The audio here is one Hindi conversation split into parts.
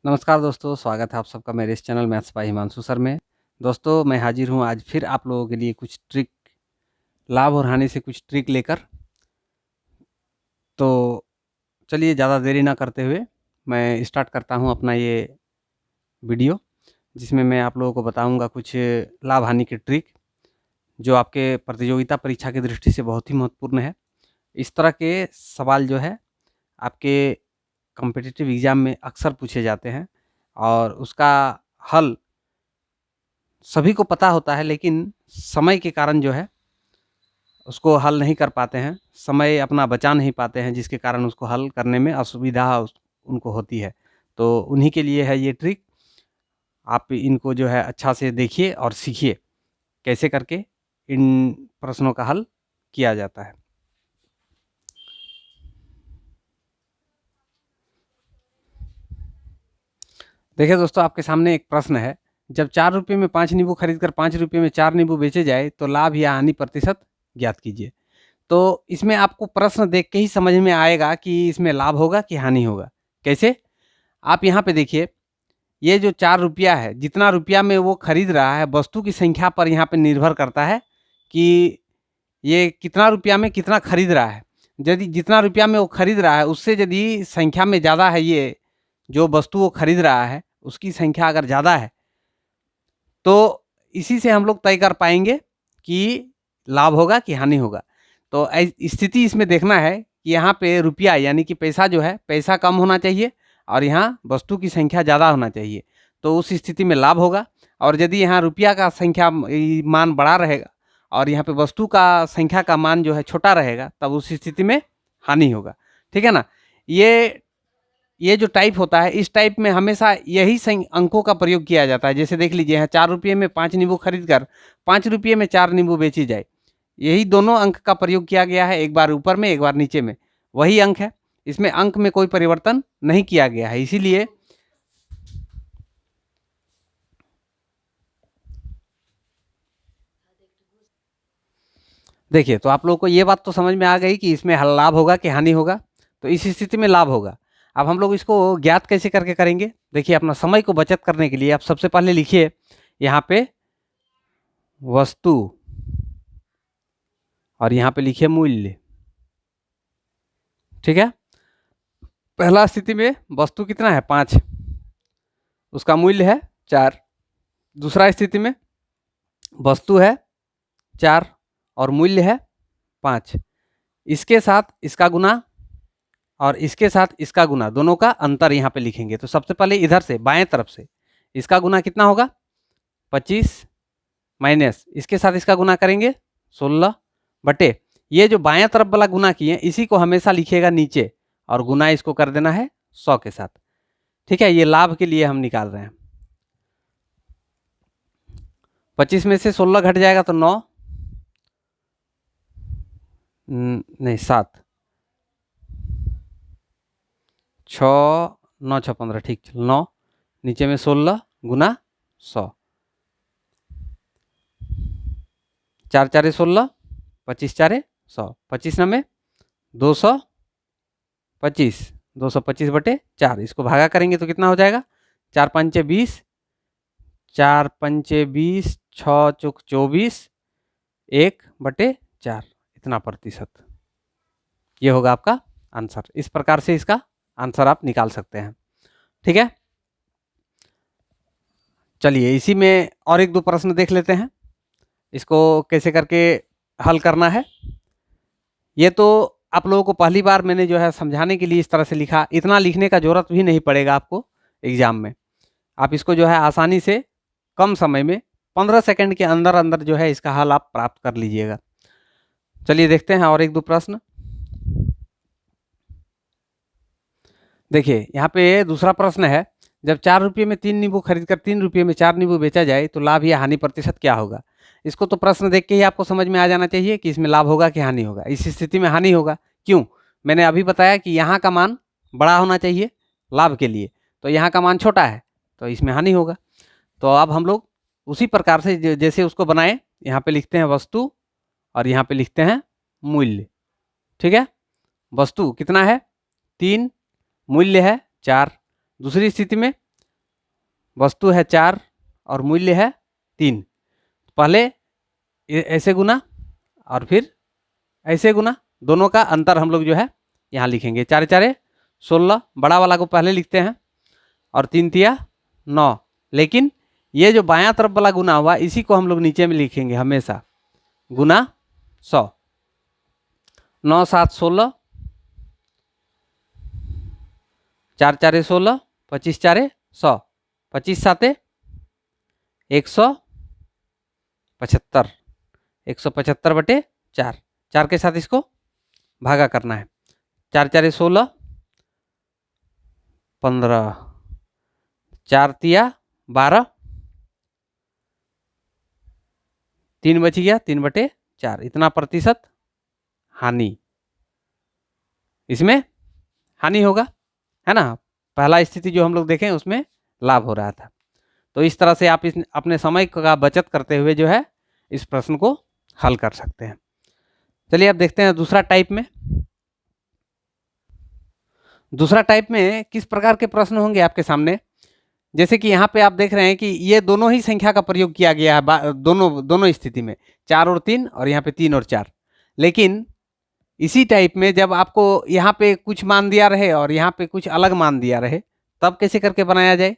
नमस्कार दोस्तों, स्वागत है आप सबका मेरे इस channel maths by Himanshu sir में। दोस्तों मैं हाजिर हूँ आज फिर आप लोगों के लिए कुछ ट्रिक, लाभ और हानि से कुछ ट्रिक लेकर। तो चलिए ज़्यादा देरी ना करते हुए मैं स्टार्ट करता हूँ अपना ये वीडियो, जिसमें मैं आप लोगों को बताऊँगा कुछ लाभ हानि की ट्रिक, जो आपके प्रतियोगिता परीक्षा की दृष्टि से बहुत ही महत्वपूर्ण है। इस तरह के सवाल जो है आपके कॉम्पिटिटिव एग्ज़ाम में अक्सर पूछे जाते हैं और उसका हल सभी को पता होता है, लेकिन समय के कारण जो है उसको हल नहीं कर पाते हैं, समय अपना बचा नहीं पाते हैं, जिसके कारण उसको हल करने में असुविधा उनको होती है। तो उन्हीं के लिए है ये ट्रिक। आप इनको जो है अच्छा से देखिए और सीखिए कैसे करके इन प्रश्नों का हल किया जाता है। देखिए दोस्तों, आपके सामने एक प्रश्न है, जब 4 रुपये में 5 नींबू खरीदकर 5 रुपये में 4 नींबू बेचे जाए तो लाभ या हानि प्रतिशत ज्ञात कीजिए। तो इसमें आपको प्रश्न देख के ही समझ में आएगा कि इसमें लाभ होगा कि हानि होगा। कैसे? आप यहाँ पे देखिए, ये जो 4 रुपया है, जितना रुपया में वो खरीद रहा है, वस्तु की संख्या पर यहाँ पे निर्भर करता है कि ये कितना रुपया में कितना खरीद रहा है। यदि जितना रुपया में वो खरीद रहा है, उससे यदि संख्या में ज़्यादा है, ये जो वस्तु वो खरीद रहा है, उसकी संख्या अगर ज़्यादा है, तो इसी से हम लोग तय कर पाएँगे कि लाभ होगा कि हानि होगा। तो स्थिति इसमें देखना है कि यहाँ पे रुपया यानी कि पैसा जो है, पैसा कम होना चाहिए और यहाँ वस्तु की संख्या ज़्यादा होना चाहिए, तो उस स्थिति में लाभ होगा। और यदि यहाँ रुपया का संख्या मान बड़ा रहेगा और यहाँ पे वस्तु का संख्या का मान जो है छोटा रहेगा, तब उस स्थिति में हानि होगा। ठीक है ना? ये जो टाइप होता है, इस टाइप में हमेशा यही अंकों का प्रयोग किया जाता है। जैसे देख लीजिए, यहाँ 4 रुपये में 5 नींबू खरीद कर 5 रुपये में 4 नींबू बेची जाए, यही दोनों अंक का प्रयोग किया गया है, एक बार ऊपर में एक बार नीचे में, वही अंक है। इसमें अंक में कोई परिवर्तन नहीं किया गया है, इसीलिए देखिए, तो आप लोगों को ये बात तो समझ में आ गई कि इसमें लाभ होगा कि हानि होगा। तो इस स्थिति में लाभ होगा। अब हम लोग इसको ज्ञात कैसे करके करेंगे? देखिए, अपना समय को बचत करने के लिए आप सबसे पहले लिखिए यहाँ पे वस्तु और यहाँ पे लिखिए मूल्य। ठीक है? पहला स्थिति में वस्तु कितना है? 5, उसका मूल्य है 4। दूसरा स्थिति में वस्तु है 4 और मूल्य है 5। इसके साथ इसका गुना और इसके साथ इसका गुना, दोनों का अंतर यहाँ पे लिखेंगे। तो सबसे पहले इधर से बाएं तरफ से इसका गुना कितना होगा? 25 माइनस इसके साथ इसका गुना करेंगे 16 बटे ये जो बाएं तरफ वाला गुना किए, इसी को हमेशा लिखिएगा नीचे और गुना इसको कर देना है 100 के साथ। ठीक है? ये लाभ के लिए हम निकाल रहे हैं। 25 में से 16 घट जाएगा तो 9 नहीं 7 6 9 6 15, ठीक 9 नीचे में 16 गुना 100, 4 4 16 25 4 100, 25 में 225, 225 बटे 4, इसको भागा करेंगे तो कितना हो जाएगा? 4 पंचे 20, 4 पंचे 20, 6 चौक 24, 1 बटे 4, इतना प्रतिशत। ये होगा आपका आंसर। इस प्रकार से इसका आंसर आप निकाल सकते हैं। ठीक है? चलिए इसी में और एक दो प्रश्न देख लेते हैं, इसको कैसे करके हल करना है। ये तो आप लोगों को पहली बार मैंने जो है समझाने के लिए इस तरह से लिखा, इतना लिखने का जरूरत भी नहीं पड़ेगा आपको एग्जाम में। आप इसको जो है आसानी से कम समय में 15 सेकंड के अंदर अंदर जो है इसका हल आप प्राप्त कर लीजिएगा। चलिए देखते हैं और एक दो प्रश्न। देखिए यहाँ पे दूसरा प्रश्न है, जब 4 रुपये में 3 नींबू खरीदकर 3 रुपये में 4 नींबू बेचा जाए तो लाभ या हानि प्रतिशत क्या होगा? इसको तो प्रश्न देख के ही आपको समझ में आ जाना चाहिए कि इसमें लाभ होगा कि हानि होगा। इस स्थिति में हानि होगा। क्यों? मैंने अभी बताया कि यहाँ का मान बड़ा होना चाहिए लाभ के लिए, तो यहाँ का मान छोटा है, तो इसमें हानि होगा। तो अब हम लोग उसी प्रकार से जैसे उसको बनाए, यहाँ पे लिखते हैं वस्तु और यहाँ पे लिखते हैं मूल्य। ठीक है? वस्तु कितना है? 3, मूल्य है 4। दूसरी स्थिति में वस्तु है 4 और मूल्य है 3। पहले ऐसे गुना और फिर ऐसे गुना, दोनों का अंतर हम लोग जो है यहाँ लिखेंगे। 4 4 16, बड़ा वाला को पहले लिखते हैं, और 3 तिया 9। लेकिन ये जो बायां तरफ वाला गुना हुआ इसी को हम लोग नीचे में लिखेंगे हमेशा, गुना 100। 9 7 16, 4 4 16, 25 4 100, 25 7 175, 175 बटे 4। 4 के साथ इसको भागा करना है। 4 4 16, 15, 4 तिया 12, 3 बच गया, 3 बटे 4। इतना प्रतिशत हानि, इसमें हानि होगा, है ना। पहला स्थिति जो हम लोग देखें उसमें लाभ हो रहा था। तो इस तरह से आप अपने समय का बचत करते हुए जो है इस प्रश्न को हल कर सकते हैं। चलिए अब देखते हैं दूसरा टाइप में। दूसरा टाइप में किस प्रकार के प्रश्न होंगे आपके सामने। जैसे कि यहाँ पे आप देख रहे हैं कि ये दोनों ही संख्या का प्रयोग किया गया है, दोनों स्थिति में 4 और 3, और यहाँ पे 3 और 4। लेकिन इसी टाइप में जब आपको यहाँ पे कुछ मान दिया रहे और यहाँ पे कुछ अलग मान दिया रहे, तब कैसे करके बनाया जाए,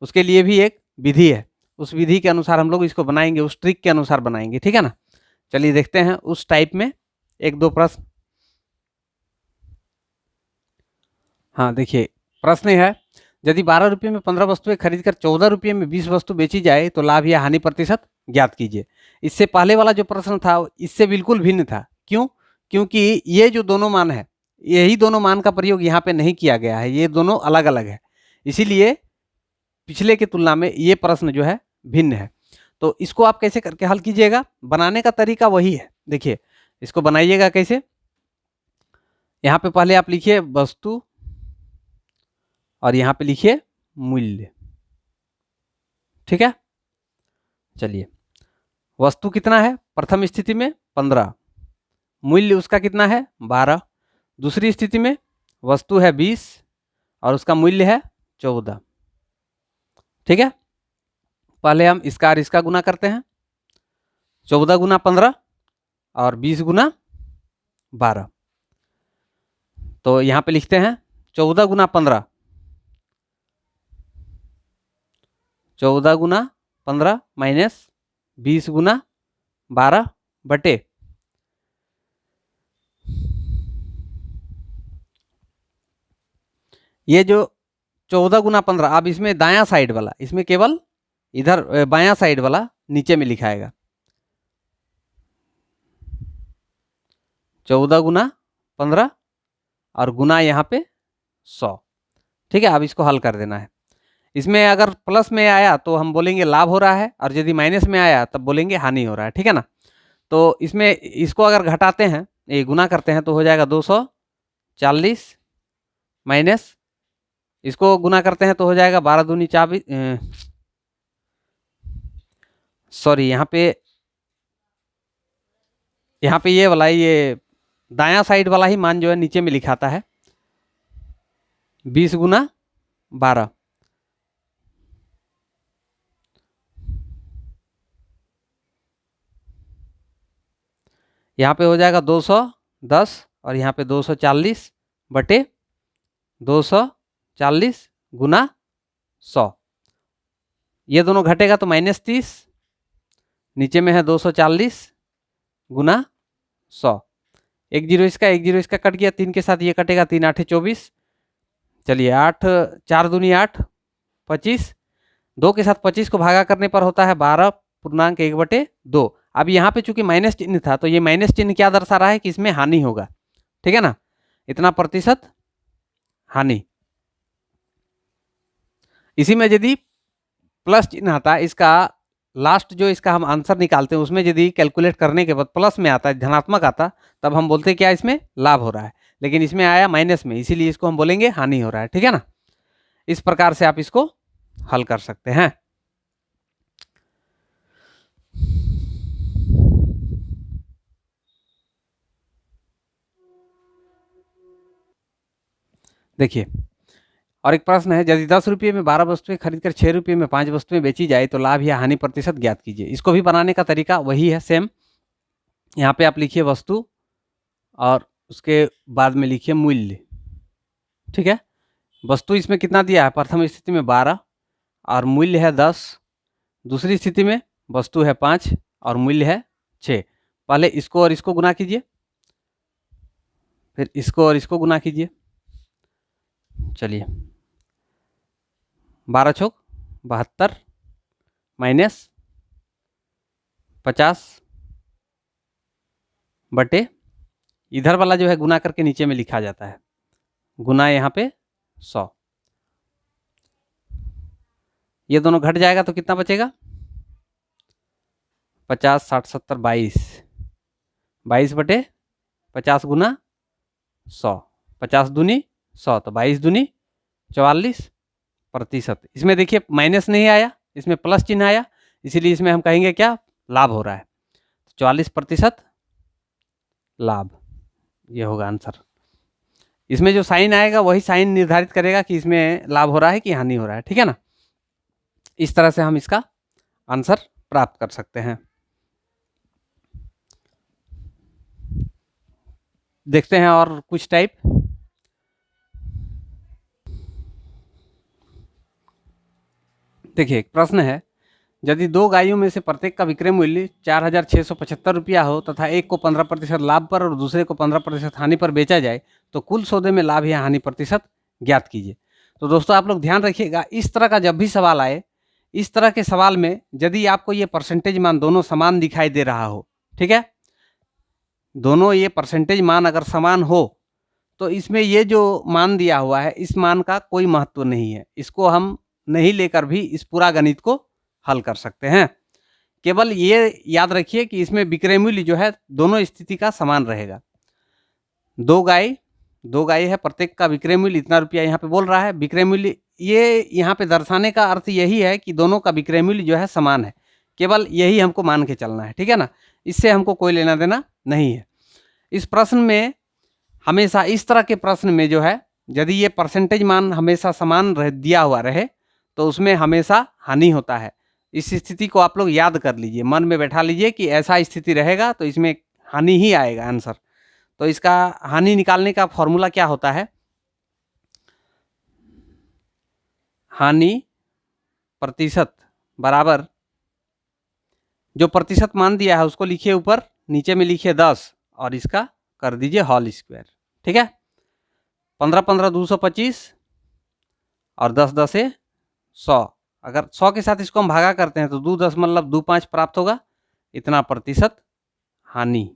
उसके लिए भी एक विधि है। उस विधि के अनुसार हम लोग इसको बनाएंगे, उस ट्रिक के अनुसार बनाएंगे, ठीक है ना। चलिए देखते हैं उस टाइप में एक दो प्रश्न। हाँ देखिए, प्रश्न है, यदि 12 रुपये में 15 वस्तुएं खरीदकर 14 रुपये में 20 वस्तु बेची जाए तो लाभ या हानि प्रतिशत ज्ञात कीजिए। इससे पहले वाला जो प्रश्न था इससे बिल्कुल भिन्न था। क्यों? क्योंकि ये जो दोनों मान है, यही दोनों मान का प्रयोग यहाँ पे नहीं किया गया है, ये दोनों अलग अलग है। इसीलिए पिछले की तुलना में ये प्रश्न जो है भिन्न है। तो इसको आप कैसे करके हल कीजिएगा, बनाने का तरीका वही है। देखिए इसको बनाइएगा कैसे। यहाँ पे पहले आप लिखिए वस्तु और यहाँ पे लिखिए मूल्य, ठीक है। चलिए, वस्तु कितना है प्रथम स्थिति में 15, मूल्य उसका कितना है 12। दूसरी स्थिति में वस्तु है 20 और उसका मूल्य है 14, ठीक है। पहले हम इसका और इसका गुना करते हैं। 14 गुना 15 और 20 गुना 12। तो यहाँ पे लिखते हैं 14 गुना 15, 14 गुना 15 माइनस 20 गुना 12 बटे ये जो 14 गुना 15, अब इसमें दायां साइड वाला, इसमें केवल इधर बायां साइड वाला नीचे में लिखाएगा। 14 गुना 15 और गुना यहाँ पे 100, ठीक है। अब इसको हल कर देना है। इसमें अगर प्लस में आया तो हम बोलेंगे लाभ हो रहा है, और यदि माइनस में आया तब बोलेंगे हानि हो रहा है, ठीक है ना। तो इसमें इसको अगर घटाते हैं, ये गुना करते हैं, तो हो जाएगा 240 माइनस, इसको गुना करते हैं तो हो जाएगा 12 दूनी 24, सॉरी यहाँ पे ये वाला, ये दायां साइड वाला ही मान जो है नीचे में लिखाता है, 20 गुना 12। यहाँ पे हो जाएगा 210 और यहाँ पे 240 बटे 240 गुना 100। ये दोनों घटेगा तो -30, नीचे में है 240 गुना 100। एक जीरो इसका कट गया, 3 के साथ ये कटेगा, 3 8 24। चलिए 8 4 दूनी 8, 25, 2 के साथ 25 को भागा करने पर होता है 12.1/2। अब यहाँ पे चूंकि माइनस चिन्ह था तो ये माइनस चिन्ह क्या दर्शा रहा है कि इसमें हानि होगा, ठीक है ना। इतना प्रतिशत हानि। इसी में यदि प्लस चिन्ह आता है, इसका लास्ट जो इसका हम आंसर निकालते हैं उसमें यदि कैलकुलेट करने के बाद प्लस में आता है, धनात्मक आता, तब हम बोलते हैं क्या इसमें लाभ हो रहा है। लेकिन इसमें आया माइनस में, इसीलिए इसको हम बोलेंगे हानि हो रहा है, ठीक है ना। इस प्रकार से आप इसको हल कर सकते हैं। देखिए और एक प्रश्न है, यदि 10 रुपये में 12 वस्तुएं खरीदकर 6 रुपये में 5 वस्तुएं बेची जाए तो लाभ या हानि प्रतिशत ज्ञात कीजिए। इसको भी बनाने का तरीका वही है, सेम। यहाँ पे आप लिखिए वस्तु और उसके बाद में लिखिए मूल्य। ठीक है, वस्तु इसमें कितना दिया है, प्रथम स्थिति में 12 और मूल्य है 10। दूसरी स्थिति में वस्तु है 5 और मूल्य है 6। पहले इसको और इसको गुना कीजिए, फिर इसको और इसको गुना कीजिए। चलिए, 12 चौक 72 माइनस 50 बटे, इधर वाला जो है गुना करके नीचे में लिखा जाता है, गुना यहाँ पे 100। ये दोनों घट जाएगा तो कितना बचेगा, 50 60 70 22 बटे 50 गुना 100, 50 दूनी 100 तो 22 दूनी 44%। इसमें देखिए माइनस नहीं आया, इसमें प्लस चिन्ह आया, इसीलिए इसमें हम कहेंगे क्या, लाभ हो रहा है। 44% लाभ, ये होगा आंसर। इसमें जो साइन आएगा वही साइन निर्धारित करेगा कि इसमें लाभ हो रहा है कि हानि हो रहा है। ठीक है ना, इस तरह से हम इसका आंसर प्राप्त कर सकते हैं। देखते हैं और कुछ टाइप। देखिए, एक प्रश्न है, यदि 2 गायों में से प्रत्येक का विक्रय मूल्य 4,675 रुपया हो तथा एक को 15% लाभ पर और दूसरे को 15% हानि पर बेचा जाए तो कुल सौदे में लाभ या हानि प्रतिशत ज्ञात कीजिए। तो दोस्तों आप लोग ध्यान रखिएगा, इस तरह का जब भी सवाल आए, इस तरह के सवाल में यदि आपको ये परसेंटेज मान दोनों समान दिखाई दे रहा हो, ठीक है, दोनों ये परसेंटेज मान अगर समान हो तो इसमें ये जो मान दिया हुआ है इस मान का कोई महत्व नहीं है, इसको हम नहीं लेकर भी इस पूरा गणित को हल कर सकते हैं। केवल ये याद रखिए कि इसमें विक्रय मूल्य जो है दोनों स्थिति का समान रहेगा। दो गाय है, प्रत्येक का विक्रय मूल्य इतना रुपया यहाँ पे बोल रहा है। विक्रय मूल्य ये यहाँ पे दर्शाने का अर्थ यही है कि दोनों का विक्रय मूल्य जो है समान है, केवल यही हमको मान के चलना है। ठीक है ना, इससे हमको कोई लेना देना नहीं है। इस प्रश्न में हमेशा, इस तरह के प्रश्न में जो है, यदि ये परसेंटेज मान हमेशा समान दिया हुआ रहे तो उसमें हमेशा हानि होता है। इस स्थिति को आप लोग याद कर लीजिए, मन में बैठा लीजिए कि ऐसा स्थिति रहेगा तो इसमें हानि ही आएगा आंसर। तो इसका हानि निकालने का फॉर्मूला क्या होता है, हानि प्रतिशत बराबर जो प्रतिशत मान दिया है उसको लिखिए ऊपर, नीचे में लिखिए 10 और इसका कर दीजिए होल स्क्वायर। ठीक है, 15 15 225 और 10 10 है 100। अगर 100 के साथ इसको हम भागा करते हैं तो 2.25 प्राप्त होगा, इतना प्रतिशत हानि,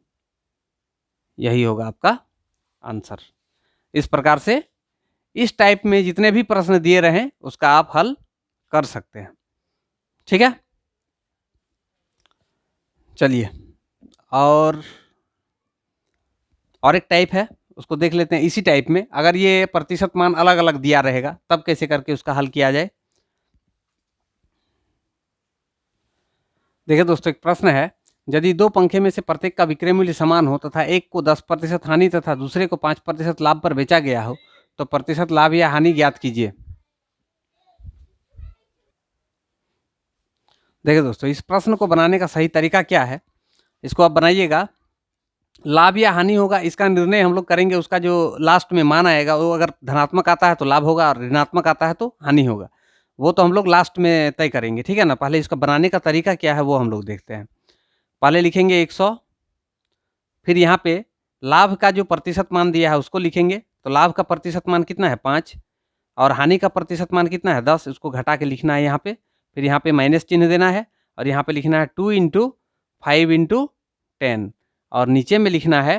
यही होगा आपका आंसर। इस प्रकार से इस टाइप में जितने भी प्रश्न दिए रहे उसका आप हल कर सकते हैं। ठीक है, चलिए और एक टाइप है उसको देख लेते हैं। इसी टाइप में अगर ये प्रतिशत मान अलग अलग दिया रहेगा तब कैसे करके उसका हल किया जाए। देखिए दोस्तों, एक प्रश्न है, यदि 2 पंखे में से प्रत्येक का विक्रय मूल्य समान हो तथा एक को 10% हानि तथा दूसरे को 5% लाभ पर बेचा गया हो तो प्रतिशत लाभ या हानि ज्ञात कीजिए। देखिए दोस्तों, इस प्रश्न को बनाने का सही तरीका क्या है, इसको आप बनाइएगा। लाभ या हानि होगा इसका निर्णय हम लोग करेंगे, उसका जो लास्ट में मान आएगा वो अगर धनात्मक आता है तो लाभ होगा और ऋणात्मक आता है तो हानि होगा, वो तो हम लोग लास्ट में तय करेंगे। ठीक है ना, पहले इसका बनाने का तरीका क्या है वो हम लोग देखते हैं। पहले लिखेंगे 100, फिर यहाँ पे लाभ का जो प्रतिशत मान दिया है उसको लिखेंगे। तो लाभ का प्रतिशत मान कितना है 5 और हानि का प्रतिशत मान कितना है 10, उसको घटा के लिखना है यहाँ पे। फिर यहाँ पे माइनस चिन्ह देना है और यहाँ पे लिखना है 2 × 5 × 10 और नीचे में लिखना है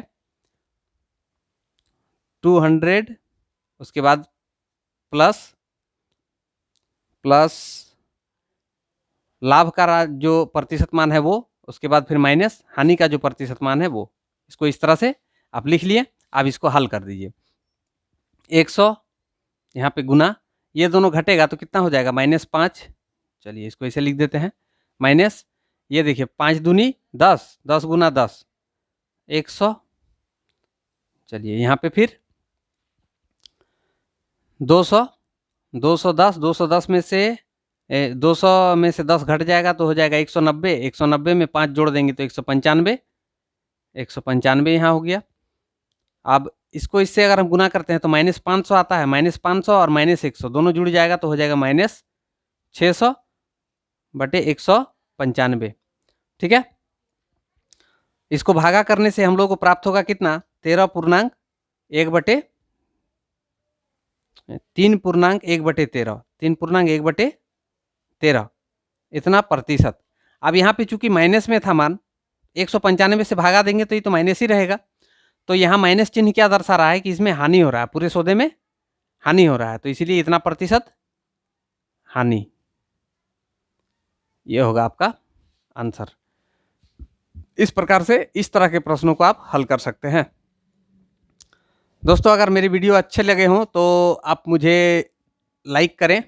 200, उसके बाद प्लस लाभ का जो प्रतिशत मान है वो, उसके बाद फिर माइनस हानि का जो प्रतिशत मान है वो। इसको इस तरह से आप लिख लिए। अब इसको हल कर दीजिए। 100 यहाँ पे गुना, ये दोनों घटेगा तो कितना हो जाएगा -5। चलिए इसको ऐसे लिख देते हैं, माइनस ये देखिए 5 दूनी 10, 10 गुना 10 100। चलिए यहाँ पे फिर 200 210, 210 में से 200 में से 10 घट जाएगा तो हो जाएगा 190, 190 में 5 जोड़ देंगे तो 195, 195 यहाँ हो गया। अब इसको इससे अगर हम गुना करते हैं तो -500 आता है, -500 और -100 दोनों जुड़ जाएगा तो हो जाएगा -600 बटे 195, ठीक है। इसको भागा करने से हम लोग को प्राप्त होगा कितना, 13.1 बटे 3.1/13, 3.1/13 इतना प्रतिशत। अब यहाँ पे चूंकि माइनस में था मान, 195 से भागा देंगे तो ये तो माइनस ही रहेगा, तो यहाँ माइनस चिन्ह क्या दर्शा रहा है कि इसमें हानि हो रहा है, पूरे सौदे में हानि हो रहा है, तो इसीलिए इतना प्रतिशत हानि, ये होगा आपका आंसर। इस प्रकार से इस तरह के प्रश्नों को आप हल कर सकते हैं। दोस्तों अगर मेरी वीडियो अच्छे लगे हों तो आप मुझे लाइक करें,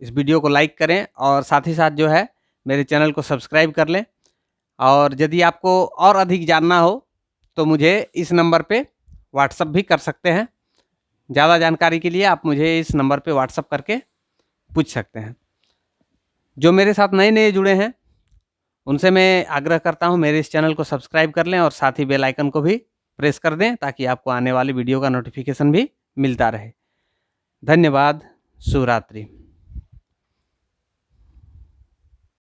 इस वीडियो को लाइक करें और साथ ही साथ जो है मेरे चैनल को सब्सक्राइब कर लें। और यदि आपको और अधिक जानना हो तो मुझे इस नंबर पे व्हाट्सअप भी कर सकते हैं। ज़्यादा जानकारी के लिए आप मुझे इस नंबर पे व्हाट्सअप करके पूछ सकते हैं। जो मेरे साथ नए नए जुड़े हैं उनसे मैं आग्रह करता हूं मेरे इस चैनल को सब्सक्राइब कर लें और साथ ही बेल आइकन को भी प्रेस कर दें ताकि आपको आने वाली वीडियो का नोटिफिकेशन भी मिलता रहे। धन्यवाद। शुभ रात्रि।